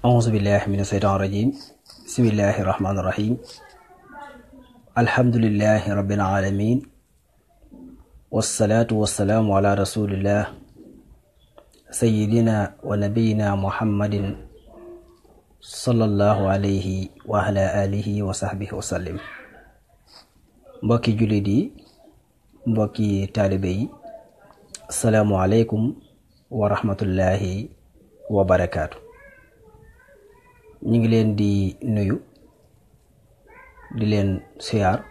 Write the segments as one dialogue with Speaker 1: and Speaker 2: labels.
Speaker 1: auzu billahi mina shaytaani rajim bismillahi rahmaani rahim alhamdulillahi rabbil alamin wassalaatu wassalaamu ala rasulillah sayyidina wa nabiyina muhammadin sallallahu alayhi wa ala alihi wa sahbihi wa sallim. Mbokki jullit yi, mbokki taalibe yi, assalaamu aleykum wa rahmatullahi wa barakaatu. ñu ngi leen di nuyu, di leen siyaar,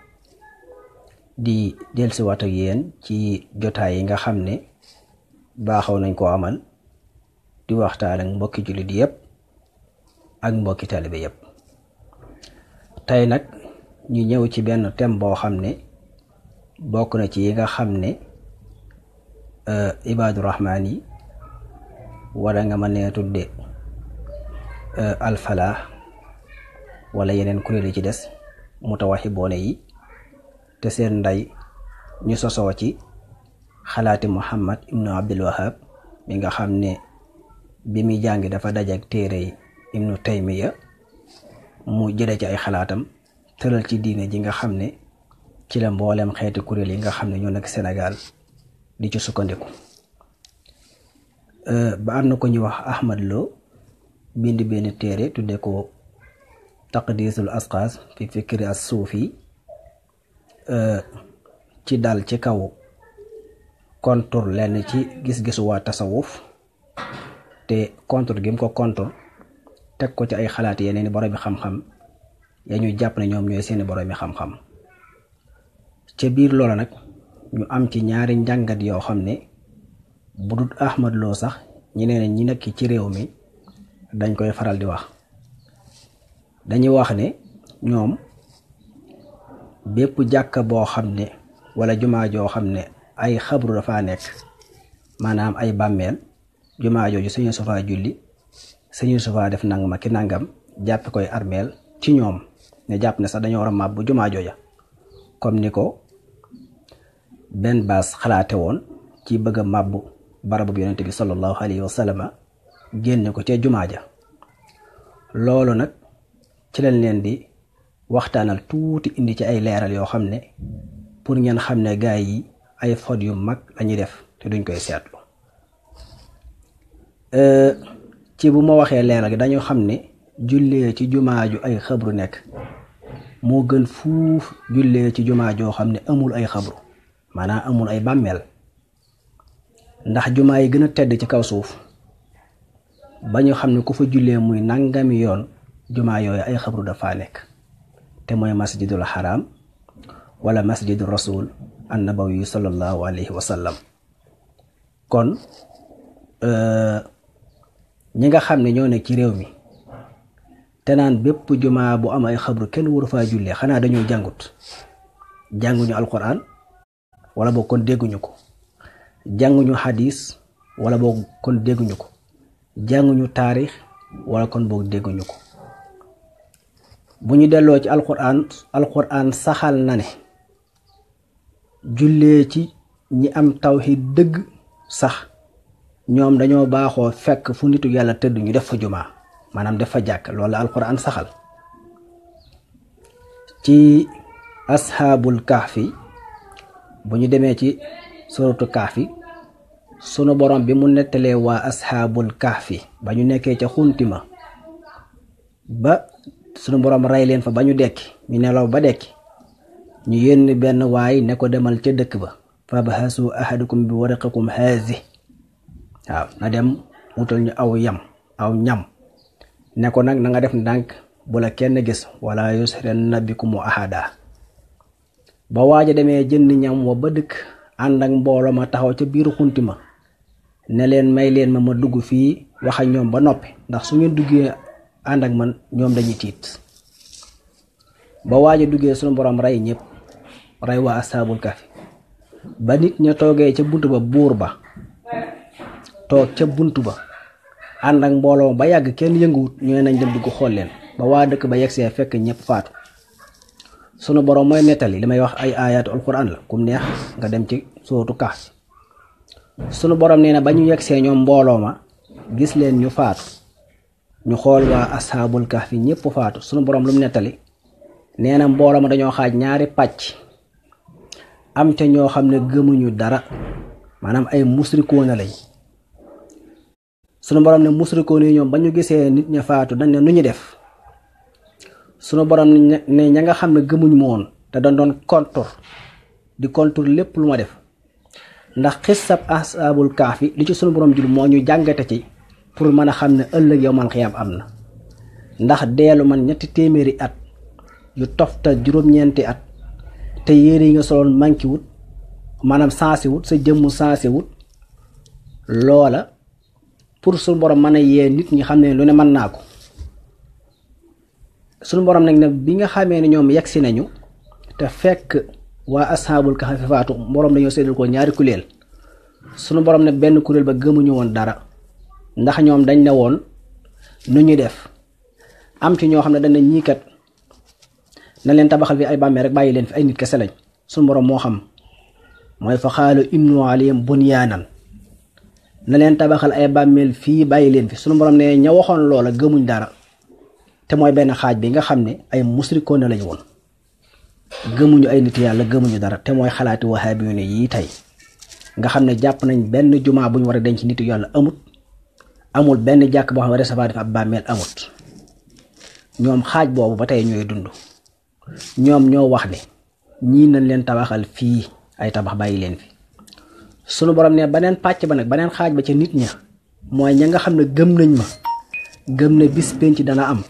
Speaker 1: di dellusiwaat ak yéen ci jotaay yi nga xam ne baaxaw nañ ko amal di waxtaan ak mbokki jullit yépp ak mbokki taalibe yépp. tey nag ñu ñëw ci benn thème boo xam ne bokk na ci yi nga xam ne ibaadu rahmaan yi wala nga mën ne tudde alfalaax wala yeneen kuréel yi ci des mutawahiboone yi te seen ndey ñu sosoo ci xalaati Muhammad ibnu Abdul Wahab mi nga xam ne bi muy jàngi dafa dajak téere yi ibnu Taymiya mu jële ci ay xalaatam tëral ci diine ji nga xam ne ci la mboolem xeeti kuréel yi nga xam ne ñoo nekk Sénégal di ci sukkandiku. ba am na ko ñu wax Ahmad Lo bind benn téere tudde ko taqdisul asqaas fi fikri as suufi ci dal ci kaw contour lenn ci gis-gisu waa tasawuf te contour gi mu ko contour teg ko ci ay xalaat yeneen boroomi xam-xam ya ñu jàpp ne ñoom ñooy seeni boroomi xam-xam. ca biir loola nag ñu am ci ñaari njàngat yoo xam ne bu dul Ahmad Lo sax ñeneen ñi nekk ci réew mi dañ koy faral di wax. dañuy wax ne ñoom bépp jàkka boo xam ne wala jumaa joo xam ne ay xabru dafa nekk, maanaam ay bàmmeel, jumaa jooju Sëñ Sufaa julli, Sëñ Sufaa def nangam ak ki nangam jàpp koy armeel ci ñoom, ne jàpp ne sax dañoo war a màbbu jumaa jooja, comme ni ko benn baas xalaate woon ci bëgg a màbbu barabu bi yonente bi sallallahu alayhi wa sallam génne ko ca jumaa ja. loolu nag ci lañ leen di waxtaanal tuuti indi ci ay leeral yoo xam ne pour ngeen xam ne gaay yi ay fod yu mag lañuy def te duñ koy seetlu. ci bu ma waxee leeral gi dañoo xam ne jullee ci jumaa ju ay xabru nekk moo gën fuuf jullee ci jumaa joo xam ne amul ay xabru, maanaam amul ay bàmmeel. ndax jumaa yi gën a tedd ci kaw suuf ba ñu xam ne ku fa jullee muy nangami yoon jumaa yooyu ay xabru dafa nekk, te mooy masjidul haram wala masjidul rasul annabawi sallallahu alayhi wa sallam. kon ñi nga xam ne ñoo nekk ci réew mi te naan bépp jumaa bu am ay xabru kenn waru faa jullee, xanaa dañoo jànguñu alquran wala boog kon dégguñu ko, jànguñu hadis wala boog kon dégguñu ko, jànguñu taarix wala kon boog dégguñu ko. bu ñu delloo ci alquran saxal na ne jullee ci ñi am tawhid dëgg sax ñoom dañoo baaxoo fekk fu nitu yàlla tëdd ñu def fa jumaa, maanaam def fa jàkk. loolu la alquran saxal. ci ashaabul kahfi bu ñu demee ci suratu kahfi, sunu borom bi mu nettalee waa ashaabul kahfi ba ñu nekkee ca xuntima ba sunu borom rey leen fa ba ñu dekki, ñu nelaw ba dekki, ñu yónni benn waay ne ko demal ca dëkk ba, fabhasu ahadukum bi waraqikum haazi, waaw na dem wutal ñu aw ñam ne ko nag na nga def ndànk bu la kenn gis, wala yushiranna bikum ahada. ba waaja demee jënd ñam wa ba dëkk ànd ak mbooloo ma taxaw ca biiru xunti ma ne leen may leen ma dugg fii wax ak ñoom ba noppi, ndax su ngeen duggee ànd ak man ñoom dañuy tiit. ba waaja duggee sunu borom rey ñëpp, rey waa asaabul kafi. ba nit ña toogee ca bunt ba, buur ba toog ca bunt ba ànd ak mbooloo ba yàgg kenn yënguwut, ñu ne nañ dem dugg xool leen. ba waa dëkk ba yegsee fekk ñëpp faatu. sunu borom mooy nettali, li may wax ay ayaatu alquran la, kum neex nga dem ci sootu Kahf. sunu borom nee na ba ñu yegsee ñoom mbooloo ma gis leen ñu faatu, ñu xool waa ashaabul kahfi ñëpp faatu sunu borom lu mu nettali nee na mbooloo ma dañoo xaaj ñaari pàcc am ca ñoo xam ne gëmuñu dara maanaam ay musrikoona lañ sunu borom ne musrikoona yi ñoom ba ñu gisee nit ña faatu dañ ne nu ñu def sunu borom ne ña nga xam ne gëmuñ ma woon te dañ doon contour lépp lu ma def ndax xissab ashaabul kahfi li ci sunu borom jul moo ñu jàngate ci pour mën a xam ne ëllëg yawmal xiyaam am na ndax deelu man 300 at yu toftal juróom-ñeenti at te yére yi nga soloon manki wut maanaam sansi wut sa jëmm sansi wut loola pour suñu borom mën a yee nit ñi xam ne lu ne mën naa ko suñu borom nag ne bi nga xamee ne ñoom yegsi nañu te fekk waa ashaabul kahfi faatu borom dañoo séddal ko ñaari kuréel suñu borom ne benn kuréel ba gëmuñu woon dara ndax ñoom dañ ne woon nu ñuy def am ci ñoo xam ne dañ ne ñii kat na leen tabaxal fi ay bàmmeel rek bàyyi leen fi ay nit kese lañ suñu borom moo xam mooy fa xaalu ibnu alayhim bunyaanan na leen tabaxal ay bàmmeel fii bàyyi leen fi suñu borom ne ña waxoon loola gëmuñ dara te mooy benn xaaj bi nga xam ne ay musrikoon lañ woon gëmuñu ay nit yàlla gëmuñu dara te mooy xalaati wahaabi ne yii tey nga xam ne jàpp nañ benn jumaa bu ñu war a denc nit yàlla amul benn jàkk boo xam ne recevoir def ab bàmmeel amut ñoom xaaj boobu ba tey ñooy dund ñoom ñoo wax ne ñii nañ leen tabaxal fii ay tabax bàyyi leen fi sunu borom ne beneen pàcc ba nag beneen xaaj ba ca nit ña mooy ña nga xam ne gëm nañ ma gëm ne bis penc dana am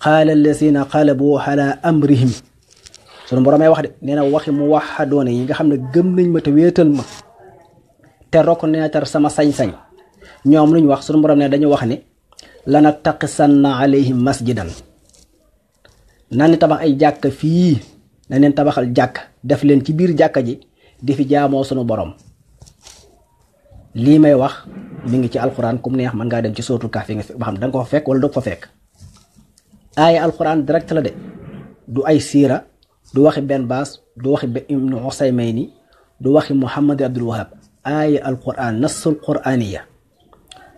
Speaker 1: qaala allazina qalabu ala amrihim sunu borom ay wax de nee na waxi mu waxadoone yi nga xam ne gëm nañ ma te wéetal ma te reconnaître sama sañ-sañ ñoom luñ wax sunu borom ne dañu wax ne lana taqisanna alayhim masjidan nani tabax ay jàkka fii na leen tabaxal jàkk def leen ci biir jàkka ji di fi jaamoo sunu borom lii may wax mi ngi ci alquran kum neex mën ngaa dem ci sootul Kahfi nga ba xam danga ko fa fekk wala doo ko fa fekk aaya alquran direct la de du ay siira du waxi benn baas du waxi ibnu Usaymayni du waxi Muhammad Abdul Wahab aaya alquran nassul quraniya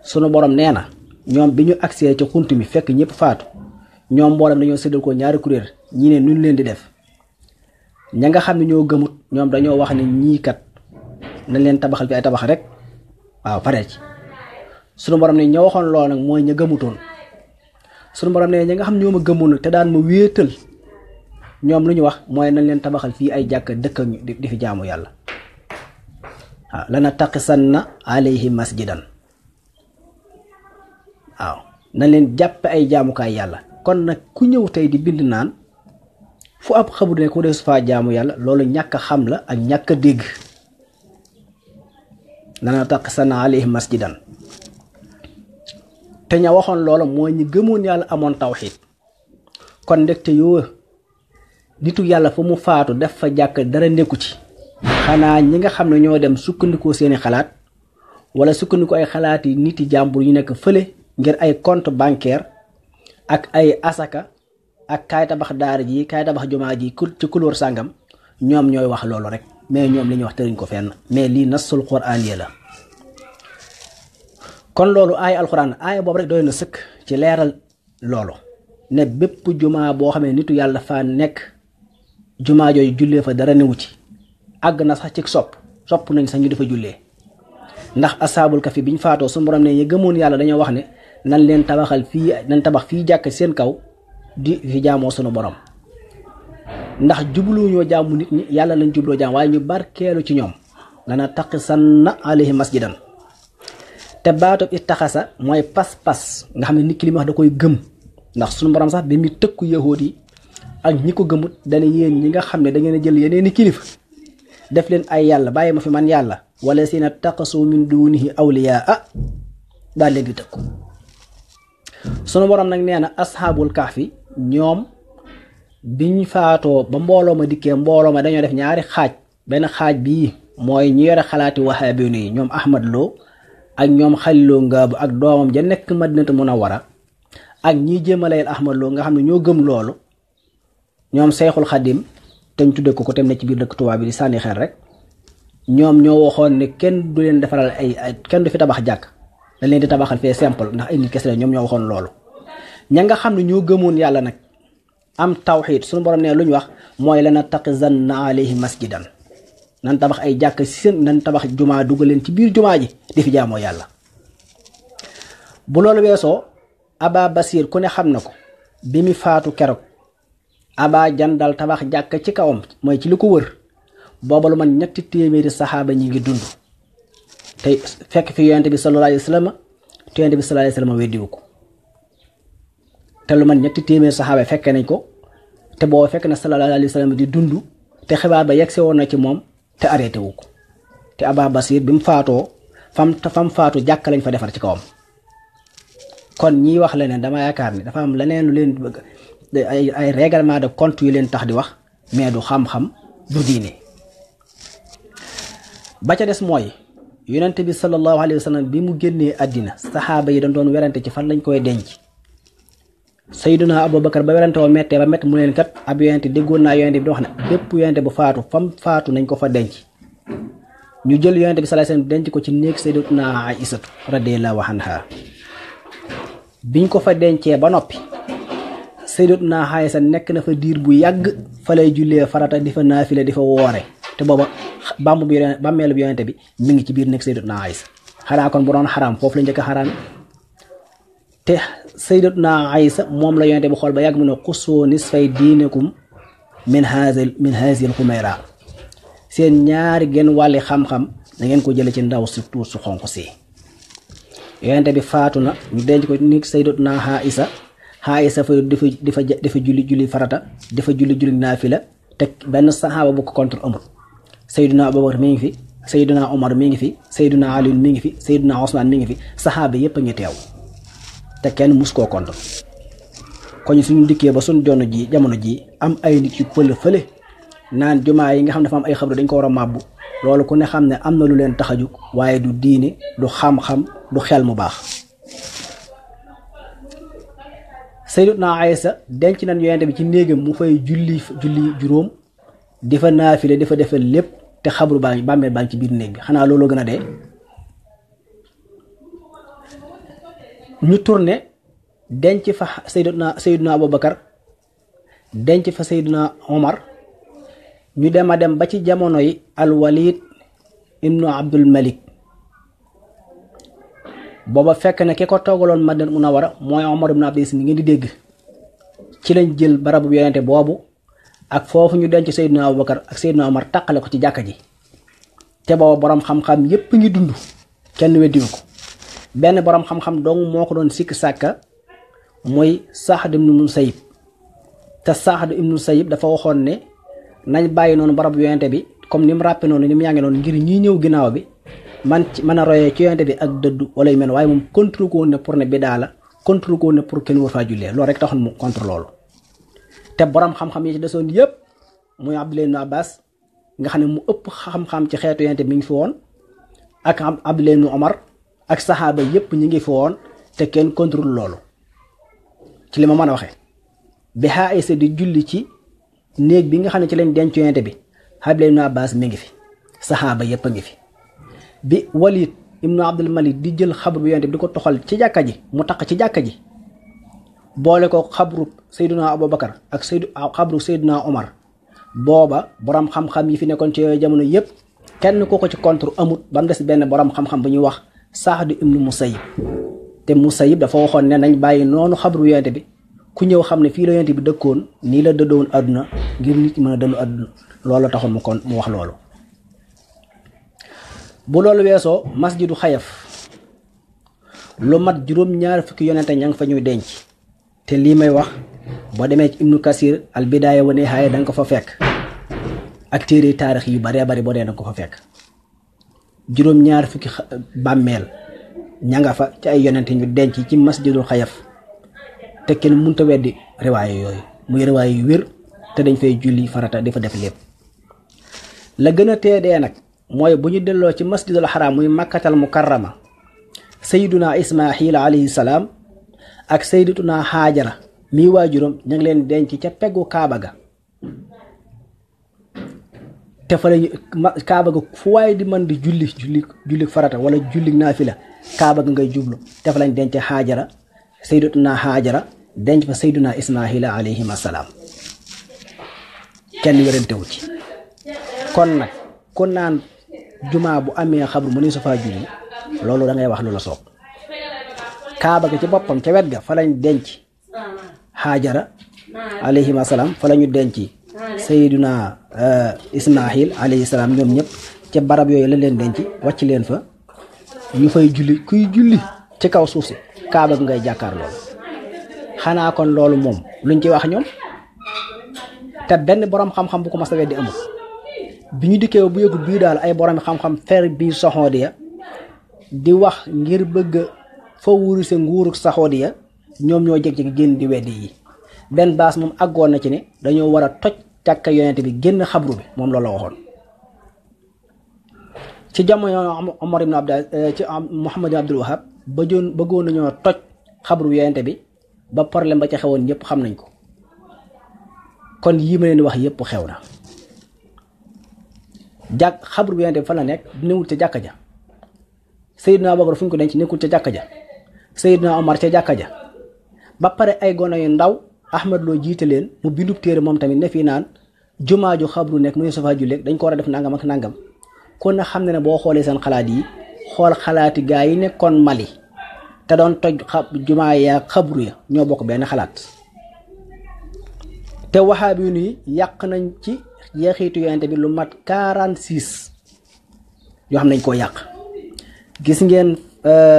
Speaker 1: sunu borom nee na ñoom bi ñu agsee ci xunt mi fekk ñëpp faatu ñoom mboolem dañoo séddal ko ñaari kuréel ñii ne nuñ leen di def ña nga xam ne ñoo gëmut ñoom dañoo wax ne ñii kat nañ leen tabaxal fi ay tabax rek waaw pare ci sunu borom ne ña waxoon lool nag mooy ña gëmutoon sunu borom ne ña nga xam ñoo ma gëmoon nag te daan ma wéetal ñoom lu ñu wax mooy nañ leen tabaxal fii ay jàkk dëkk di fi jaamu yàlla waaw lana taqisanna alayhi masjidan waaw nañ leen jàppe ay jaamukaay yàlla kon nag ku ñëw tey di bind naan fu ab xamul ne ku dee su faa jaamu yàlla loolu ñàkk a xam la ak ñàkk a dégg lana taqisanna alayhi masjidan te ña waxoon loola mooy ñi gëmoon yàlla amoon tawxiid kon ndekte yoo nitu yàlla fu mu faatu def fa jàkk dara nekku ci xanaa ñi nga xam ne ñoo dem sukkandikoo seeni xalaat wala sukkandiku ay xalaat yi niti jàmbur yu nekk fële ngir ay compte bancaire ak ay asaka ak kaay tabax daara ji kaay tabax jumaa ji ci couleur sàngam ñoom ñooy wax loolu rek mais ñoom li ñuy wax tëriñ ko fenn mais lii nassul quraan la kon loolu aaya alxuraan aaya boobu rek doy na sëkk ci leeral loolu ne bépp jumaa boo xam ne nitu yàlla faa nekk jumaa jooyu jullee fa dara newu ci àgg na sax ci sopp nañ sax ñu dafa jullee ndax asaabul kahfi biñ faatoo su borom ne ñu gëmoon yàlla dañoo wax ne nan leen tabaxal fii nan tabax fii jàkk seen kaw di fi jaamoo sunu borom ndax jublu ñoo jaamu nit ñi yàlla lañ jubloo jaam waaye ñu barkeelu ci ñoom lana taqisanna alayhi masjidan te baatub ittaxasa mooy pas-pas nga xam ne nit ki li mu wax da koy gëm ndax sunu borom sax bi mu tëkku yahuud yi ak ñi ko gëmut dana yéen ñi nga xam ne da ngeen a jël yeneeni kilifa def leen ay yàlla bàyyi ma fi man yàlla wala sina taqasu min dunihi awliyaa daal leen di tëkku sunu borom nag nee na ashaabul kahfi ñoom biñ faatoo ba mbooloo ma dikkee mbooloo ma dañoo def ñaari xaaj benn xaaj bii mooy ñi yore xalaati wahaabiyoon yi ñoom Ahmad Lo ak ñoom Xaliloo Ngaabu ak doomam ja nekk Madinatu Munawwara ak ñi jéemalayel Ahmad Lo nga xam ne ñoo gëm loolu ñoom Seyxul Xadim te ñu tudde ko tem ne ci biir dëkk tubaab bi di sànni xel rek ñoom ñoo waxoon ne kenn du leen defaral ay kenn du fi tabax jàkk dañ leen di tabaxal fee simple ndax ay nit kese la ñoom ñoo waxoon loolu. ña nga xam ne ñoo gëmoon yàlla nag am tawxiid suñu borom ne lu ñu wax mooy lana taqizanna alayhi masjidan nan tabax ay jàkk si seen nan tabax jumaa dugal leen ci biir jumaa ji di fi jaamoo yàlla. bu loolu weesoo Aba Basir ku ne xam na ko bi mu faatu keroog Aba Jandal tabax jàkk ci kawam mooy ci li ko wër booba lu man ñetti téeméeri saxaaba ñi ngi dund te fekk fi yonent bi sallallahu alayhi wa sallam te yonent bi sallallahu alayhi wa sallam weddiwu ko te lu man ñetti téeméeri saxaaba fekke nañ ko te boo fekk na sallallahu alayhi wa sallam di dund te xibaar ba yegsi woon na ci moom te arrêté wu ko te Aba Basir bi mu faatoo fam faatu jàkk lañ fa defar ci kawam. kon ñiy wax leneen dama yaakaar ni dafa am leneen lu leen bëgg ay règlement de compte yu leen tax di wax mais du xam-xam du diine. ba ca des mooy yonent bi sallallahu alayhi wa sallam bi mu génnee àddina saxaaba yi dañ doon werante ci fan lañ koy denc. Sayyiduna Abubakar ba werante woo mettee ba mett mu leen kat ab yonent déggoon naa yonent bi di wax ne bépp yonent bu faatu fam faatu nañ ko fa denc. ñu jël yonent bi sallallahu alayhi wa sallam denc ko ci néeg Sayyidatuna Aïsatu radiyallahu anha biñ ko fa dencee ba noppi Sayyidatuna Aïsa nekk na fa diir bu yàgg fa lay jullee farata di fa naafile di fa woore te booba bàmmeelu bi yonente bi mi ngi ci biir nekk Sayyidatuna Aïsa xanaa kon bu doon xaraam foofu la njëkk a xaraam te Sayyidatuna Aïsa moom la yonente bi xool ba yàgg mu ne xusoo nisfay diinakum min haazil xumayra seen ñaari genn wàlli xam-xam da ngeen ko jële ci ndaw si tuut su xonq si yonente bi faatu na ñu denc ko ni Sayyidatuna Aïsa fa dafa julli farata dafa julli naafila te benn saxaaba bu ko contre amul. Sayyiduna Abubakar mi ngi fi Sayyiduna Omar mi ngi fi Sayyiduna Ali mi ngi fi Sayyiduna Osman mi ngi fi saxaaba yépp a ngi teew te kenn mus koo contre. kon suñu dikkee ba suñ jamono ji am ay nit yu fële naan jumaa yi nga xam ne dafa am ay xabru dañ ko war a màbbu loolu ku ne xam ne am na lu leen tax a jóg waaye du diine du xam-xam du xel mu baax. Sayyidatuna Aïsa denc nañ yonent bi ci néegam mu fay julli juróom di fa naafile di fa defal lépp te xabru bàmmeel baa ngi ci biir néeg bi xanaa looloo gën a dee. ñu tourné denc fa Sayyiduna Abubakar denc fa Sayyiduna Omar ñu dem a dem ba ci jamono yi al-Walid ibnu Abdul Malik booba fekk na ki ko toogaloon Madina Munawara mooy Omar ibn Abdul Aziz mi ngeen di dégg ci lañ jël barabu yonente boobu ak foofu ñu denc Sayyiduna Abubakar ak Sayyiduna Omar taqale ko ci jàkka ji te booba borom xam-xam yépp ngi dund kenn weddiwu ko benn borom xam-xam dong moo ko doon sikk sàkka mooy Sa'd ibn Musayyib te Sa'd ibn Musayyib dafa waxoon ne nañ bàyyi noonu barabu yonente bi comme ni mu ràppe noonu ni mu yànge noonu ngir ñi ñëw ginnaaw bi mën a royee ci yonente bi ak dëddu wala yu mel waaye moom contre ko woon ne pour ne bidaa la contre ko woon ne pour kenn war faa jullee loolu rek taxoon mu contre loolu. te borom xam-xam yi ci desoon yëpp muy Abdullah ibn Abbas nga xam ne mu ëpp xam-xam ci xeetu yonente bi mi ngi fi woon ak Abdullah ibn Omar ak saxaaba yëpp ñi ngi fi woon te kenn contre loolu ci li ma mën a waxee. bi Aïsa di julli ci néeg bi nga xam ne ci lañ denc yonente bi Abdullah ibn Abbas mi ngi fi saxaaba yëpp a ngi fi. bi Walid ibnu Abdul Malik di jël xabru bi yonente bi di ko toxal ci jàkka ji mu taq ci jàkka ji boole ko xabru Sayyiduna Abubakar ak xabru Sayyiduna Omar booba borom xam-xam yi fi nekkoon ci yooyu jamono yépp kenn ko ci contre amut ba mu des benn borom xam-xam bu ñuy wax Sa'd ibnu Musayyib te Musayyib dafa waxoon ne nañ bàyyi noonu xabru yonente bi ku ñëw xam ne fii la yonente bi dëkkoon nii la dëddoon àdduna ngir nit mën a dëddu àdduna loolu taxoon mu wax loolu. bu loolu weesoo masjidu xayaf lu mat juróom-ñaar fukki yonente ña nga fa ñuy denc te lii may wax boo demee ci Ibnu Kasir al bidaaya wa nihaaya danga ko fa fekk ak téere taarix yu baree bari boo dee danga ko fa fekk juróom-ñaar fukki bàmmeel ña nga fa ci ay yonente ñu denc ci masjidul xayaf te kenn mënta weddi riwaaye yooyu muy riwaaye yu wér te dañ fay julli farata di fa def lépp. la gën a teedee nag mooy bu ñu delloo ci masjidul xaraam muy makkatal mukarrama sayyiduna Ismaahil alayhi salaam ak sayyidatuna Haajara mii waajuram ñu ngi leen denc ca peggu Kaaba ga te fa lañu Kaaba ga fu waaye di mën di julli farata wala julli naafila kaaba ga ngay jublu te fa lañ denc Haajara sayyidatuna Haajara denc fa sayyiduna Ismaahila alayhim assalaam kenn wérantewu ci. kon nag ku naan jumaa bu amee xabru mu ni su faa julli loolu da ngay wax lu la soob. kaaba ga ci boppam ca wet ga fa lañ denc Haajara alayhim assalaam fa lañu denc sayyiduna Ismaahil alayhi salaam ñoom ñëpp ca barab yooyu la leen denc wàcc leen fa ñu fay julli kuy julli ci kaw suuf si kaaba gi ngay jàkkaar loolu. xanaa kon loolu moom luñ ci wax ñoom te benn borom xam-xam bu ko mas a weddi amul. bi ñu dikkee bu yëgut bii daal ay borom xam-xam fer bii Saxoodiya di wax ngir bëgg fa wuuru sa nguuruk Saxoodiya ñoom ñoo jeg-jeg génn di weddi yi. benn baas moom àggoon na ci ne dañoo war a toj càkka yonent bi génn xabru bi moom loolu la waxoon. ci jamono Omar ibn ci Muhammad ibn Abdul Wahab bëggoon nañoo toj xabru yonent bi ba problème ba ca xewoon ñëpp xam nañ ko. kon yii ma leen di wax yëpp xew na. xabru bi yonent bi fan la nekk newul ca jàkka ja. Seydina Abubakar fu ñu ko denc nekkul ca jàkka ja. Seydina Omar ca jàkka ja. ba pare ay gone yu ndaw Ahmad Lo jiite leen mu bindub téere moom tamit ne fii naan jumaa ju xabru nekk mu ne safaa julleeg dañ ko war a def nangam ak nangam. kon na xam ne boo xoolee seen xalaat yi xool xalaati gaa yi nekkoon Mali te doon toj jumaa ya xabru ya ñoo bokk benn xalaat. te waxaabi yu nii yàq nañ ci yeexiitu yonent bi lu mat 46 yoo xam nañ koo yàq. gis ngeen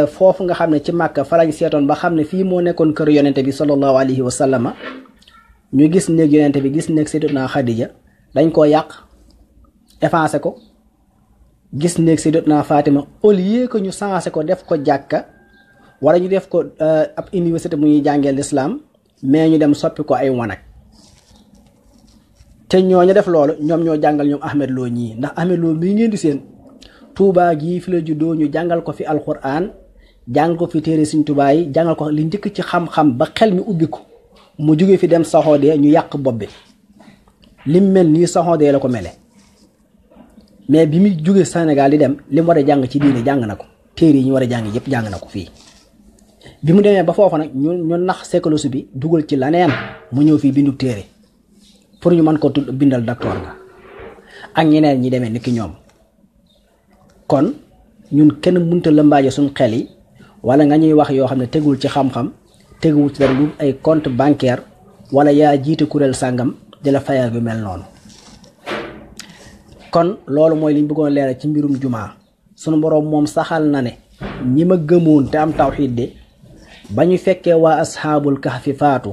Speaker 1: foofu nga xam ne ci Màkka fa lañ seetoon ba xam ne fii moo nekkoon kër yonent bi sallallahu alayhi wa sallama ñu gis néeg yonent bi gis néeg Sayyidatuna Xadija dañ koo yàq effacé ko. gis néeg Sayyidatuna Fatima au lieu que ñu changé ko def ko jàkka wala ñu def ko ab université bu ñuy jàngee l'islam mais ñu dem soppi ko ay wanag. te ñooñu def loolu ñoom ñoo jàngal ñoom Ahmed Lo ñii ndax Ahmed Lo mii ngeen di seen Touba gii fi la juddoo ñu jàngal ko fi alquran jàng ko fi téere Sëriñ Touba yi jàngal ko li njëkk ci xam-xam ba xel mi ubbi ko mu jóge fi dem Saxoodee ñu yàq bopp bi lim mel nii Saxoodee la ko mele. mais bi muy jóge Sénégal di dem li mu war a jàng ci diine jàng na ko téere yi ñu war a jàng yëpp jàng na ko fii. bi mu demee ba foofa nag ñu nax sékalosu bi dugal ci laneen mu ñëw fii bindu téere pour ñu mën ko tudd bindal docteur nga ak ñeneen ñi demee ni ki ñoom. kon ñun kenn mënta lëmbaaje suñ xel yi wala nga ñuy wax yoo xam ne tegul ci xam-xam teguwul ci dara lu ay compte bancaire wala yaa jiite kuréel sàngam di la fayal bi mel noonu. kon loolu mooy liñ bëggoon leeral ci mbirum jumaa sunu boroom moom saxal na ne ñi ma gëmoon te am tawxiid de ba ñu fekkee waa asxaabul kahfi faatu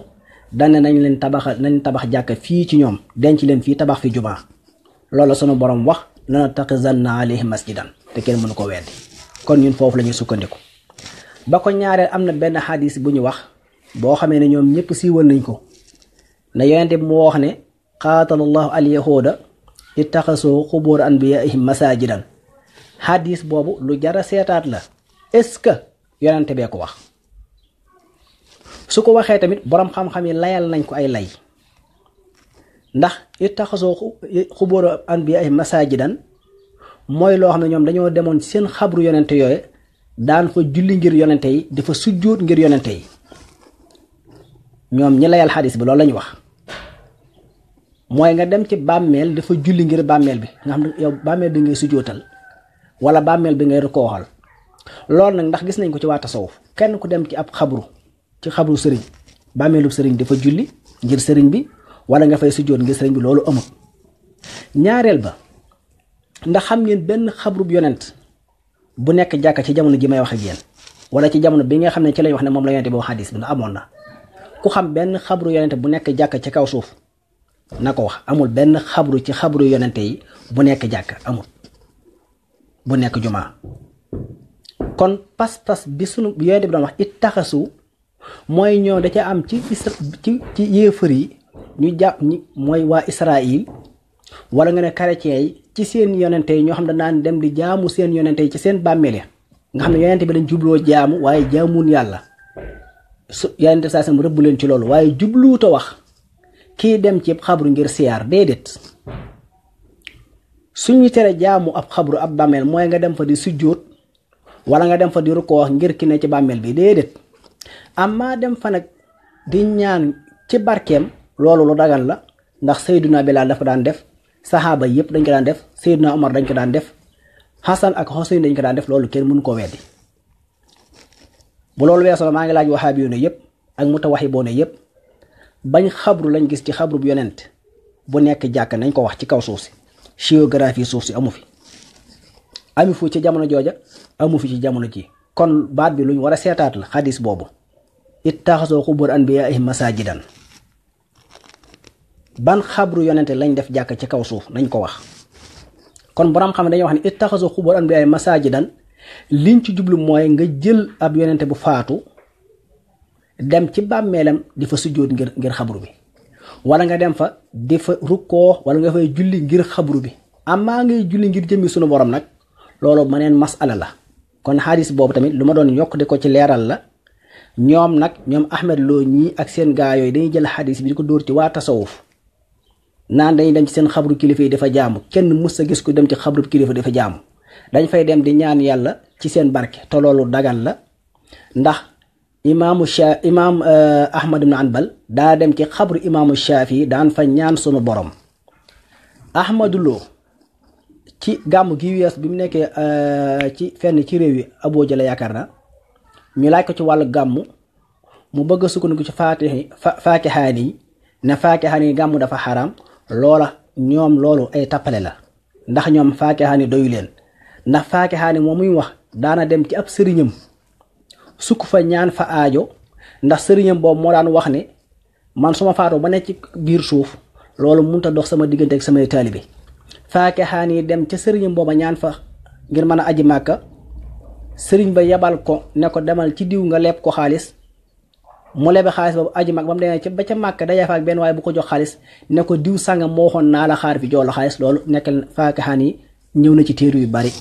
Speaker 1: dane nañ tabax jàkka fii ci ñoom denc leen fii tabax fi jumaa loolu sunu boroom wax lanattaxizanna alayhi masjidan te kenn mënu ko weddi. kon ñun foofu la ñuy sukkandiku. ba ko ñaareel am na benn xadis bu ñu wax boo xamee ne ñoom ñëpp siiwal nañ ko ne yonent bi moo wax ne qaatalallahu al yahuuda ittaxasoo xubur anbiyaihim masajidan. xadis boobu lu jara seetaat la. est-ce que yonent bee ko wax? su ko waxee tamit boroom xam-xam yi layal nañ ko ay lay ndax ittaxasoo xubur anbiyaihim masajidan mooy loo xam ne ñoom dañoo demoon seen xabru yonente yooyu daan fa julli ngir yonente yi dafa sujjóot ngir yonente yi. ñoom ñi layal xadis bi loolu lañu wax mooy nga dem ci bàmmeel dafa julli ngir bàmmeel bi nga xam ne yow bàmmeel bi ngay sujjóotal wala bàmmeel bi ngay rukooxal. loolu nag ndax gis nañ ko ci waa tasawuf kenn ku dem ci ab xabru ci xabru sëriñ bàmmeelu sëriñ dafa julli ngir sëriñ bi wala nga fay sujjóot ngir sëriñ bi loolu amul. ñaareel ba ndax xam ngeen benn xabrub yonent bu nekk jàkka ci jamono ji may wax ak yéen wala ci jamono bi nga xam ne ci lañ wax ne moom la yonent bi wax xadis bi ndax amoon na ku xam benn xabru yonent bu nekk jàkka ci kaw suuf na ko wax. amul benn xabru ci xabru yonente yi bu nekk jàkka amul bu nekk jumaa. kon pas-pas bi sunu yonent bi doon wax ittaxasu mooy ñoo da ca am ci yéefar yi ñu jàpp ñi mooy waa Israël wala nga ne chrétien yi ci seen yonente yi ñoo xam ne daan dem di jaamu seen yonente yi ci seen bàmmeel ya nga xam ne yonente bi dañ jubloo jaamu waaye jaamuun yàlla su yonente saa sam rëbb leen ci loolu waaye jubluuta wax kii dem ci xabru ngir siyaar déedéet. suñu tere jaamu ab xabru ab bàmmeel mooy nga dem fa di sujjóot wala nga dem fa di rukkoo ngir ki ne ci bàmmeel bi déedéet amma dem fa nag di ñaan ci barkeem loolu lu dagan la ndax Seydina Bilaal dafa daan def saxaaba yëpp dañ ko daan def Seydina Omar dañ ko daan def Hasan ak Huseyn dañ ko daan def loolu kenn mënu koo weddi bu loolu weesoo maa ngi laaj waxaabi yu ne yëpp ak mutawaxiboon ne yëpp bañ xabru lañ gis ci xabru bu yonent bu nekk jàkk nañ ko wax ci kaw suuf si géographie suuf si amu fi amu fu ci jamono jooja amu fi ci jamono ji kon baat bi luñ war a seetaat la xadis boobu ittaxasoo xubur anbiyaa'ihim masaajidan ban xabru yonente lañ def jàkk ci kaw suuf nañ ko wax kon borom xam ne dañuy wax ne ittaxasoo xubur anbiyaa'ihim masaajidan liñ ci jublu mooy nga jël ab yonente bu faatu dem ci bàmmeelam di fa sujjóot ngir xabru bi wala nga dem fa di fa rukkoo wala nga fay julli ngir xabru bi amaa ngay julli ngir jëmmi sunu borom nag loolu maneen masala la kon xadis boobu tamit lu ma doon yokk di ko ci leeral la ñoom Ahmed Lo ñii ak seen gaa yooyu dañuy jël xadis bi di ko dóor ci waa tasawuf naan dañuy dem ci seen xabru kilifa yi dafa jaamu kenn mus a gis ko dem ci xabru kilifa dafa jaamu dañ fay dem di ñaan yàlla ci seen barke te loolu dagan la ndax imam Ahmad ibn Hanbal daa dem ci xabru imaamu Shaafi daan fa ñaan sunu borom Ahmad Lo ci gàmm gi wees bi mu nekkee ci fenn ci réew yi Aboo Jala yaakaar na ñu laaj ko ci wàllu gàmm mu bëgg a sukkandiku ci faakihaan yi ne faakihaan yi gàmm dafa xaraam loola ñoom loolu ay tappale la ndax ñoom faakihaan yi doyu leen ndax faakihaan yi moom muy wax daana dem ci ab sëriñam sukk fa ñaan fa aajo ndax sëriñam boobu moo daan wax ne man suma faatoo ba nekk ci biir suuf loolu mënut a dox sama diggante ak samay taalibe faakihaan yi dem ca sëriñam booba ñaan fa ngir mën a aji màkka sëriñ ba yebal ko ne ko demal ci diw nga leb ko xaalis mu lebe xaalis boobu aji màkk ba mu demee ba ca màkka dajee fa ak benn waaye bu ko jox xaalis ne ko diw sàngam moo waxoon naa la xaar fi jox la xaalis loolu nekkal faakihaan yi ñëw na ci téere yu bari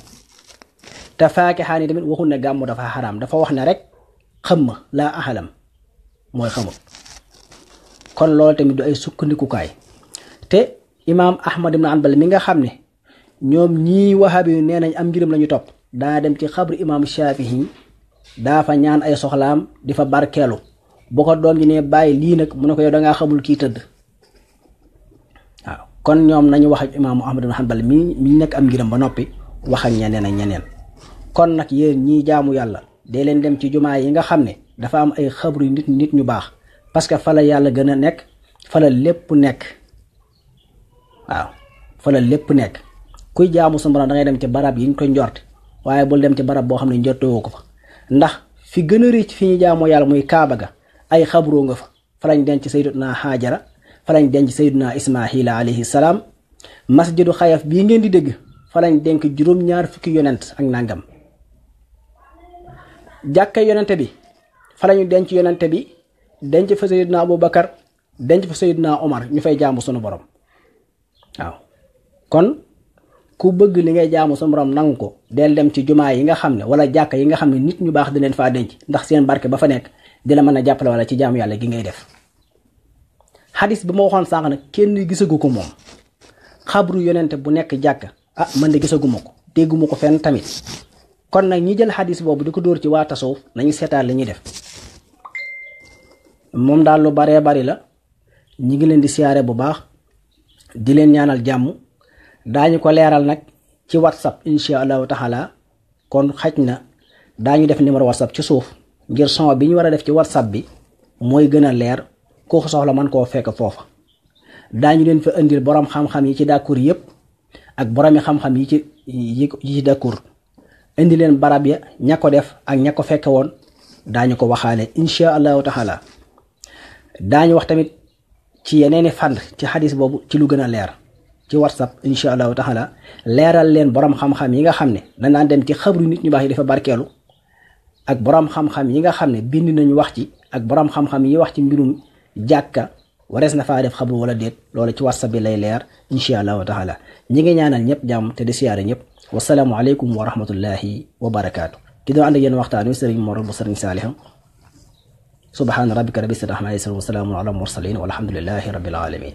Speaker 1: te faakihaan yi tamit waxul ne gàmmu dafa xaraam dafa wax ne rek xam ma laa axalam mooy xamul kon loolu tamit du ay sukkandikukaay te imaam Ahmad ibn Hanbal mi nga xam ne ñoom ñii wahabi yu nee nañ am ngiram la ñu topp daa dem ci xabru imaam Shaafi'i daa fa ñaan ay soxlaam di fa barkeelu bu ko doom ji ne bàyyi lii nag mu ne ko yow dangaa xamul kii tëdd waaw kon ñoom nañu wax ak imaamu Ahmad ibn Hanbal mi nekk am ngiram ba noppi wax ak ñeneen kon nag yéen ñii jaamu yàlla dee leen dem ci jumaa yi nga xam ne dafa am ay xabru nit ñu baax parce que fa la yàlla gën a nekk fa la lépp nekk waaw fa la lépp nekk kuy jaamu sa borom da ngay dem ci barab yi ñu koy njort waaye bul dem ci barab boo xam ne njortoo ko fa ndax fi gën a rëcc fi ñu jaamoo yàlla muy Kaaba ga ay xabroo nga fa lañ denc Sayyiduna Haajara fa lañ denc Sayyiduna Ismaahila alayhi salaam masjidu Xayaf bii ngeen di dégg fa lañ denk juróom-ñaar fukki yonent ak nangam jàkka yonente bi fa lañu denc yonente bi denc fa Sayyiduna Abubakar denc fa Sayyiduna Omar ñu fay jaamu sunu borom waaw kon ku bëgg li ngay jaamu sunu borom nangu ko del dem ci jumaa yi nga xam ne wala jàkka yi nga xam ne nit ñu baax di leen faa denc ndax seen barke ba fa nekk dina mën a jàppale wala ci jaamu yàlla gi ngay def xadis bi ma waxoon sànq nag kenn gisagu ko moom xabru yonente bu nekk jàkka man de gisaguma ko dégguma ko fenn tamit kon nag ñi jël xadis boobu di ko dóor ci waa tasawuf nañu seetaan li ñuy def moom daal lu baree bari la ñi ngi leen di siyaare bu baax di leen ñaanal jàmm daañu ko leeral nag ci whatsapp insha allahu taala kon xaj na daañu def numéro whatsapp ci suuf ngir son bi ñu war a def ci whatsapp bi mooy gën a leer ku ko soxla man koo fekk foofa daañu leen fa indil borom xam-xam yi ci d'accord yépp ak boromi xam-xam yi ci d'accord indi leen barab ya ña ko def ak ña ko fekke woon daañu ko waxaale insha allahu taala daañu wax tamit ci yeneeni fànn ci xadis boobu ci lu gën a leer ci whatsapp insha allahu taala leeral leen borom xam-xam yi nga xam ne danaan dem ci xabru nit ñu baax yi dafa barkeelu ak borom xam-xam yi nga xam ne bind nañu wax ci ak borom xam-xam yi wax ci mbirum jàkka warees na faa def xabru wala déet loolu ci whatsapp bi lay leer insha allahu taala ñi ngi ñaanal ñëpp jàmm te di siyaare ñëpp wasalaamu aleykum wa rahmatullahi wa barakaatu ki doon ànd ak yéen waxtaan wi sëriñ Mor bu sëriñ Saalih subhaana rabbika rabbil izzati ammaa yasifuun wa salaamun alal mursaliin walhamdulillahi rabbil aalamiin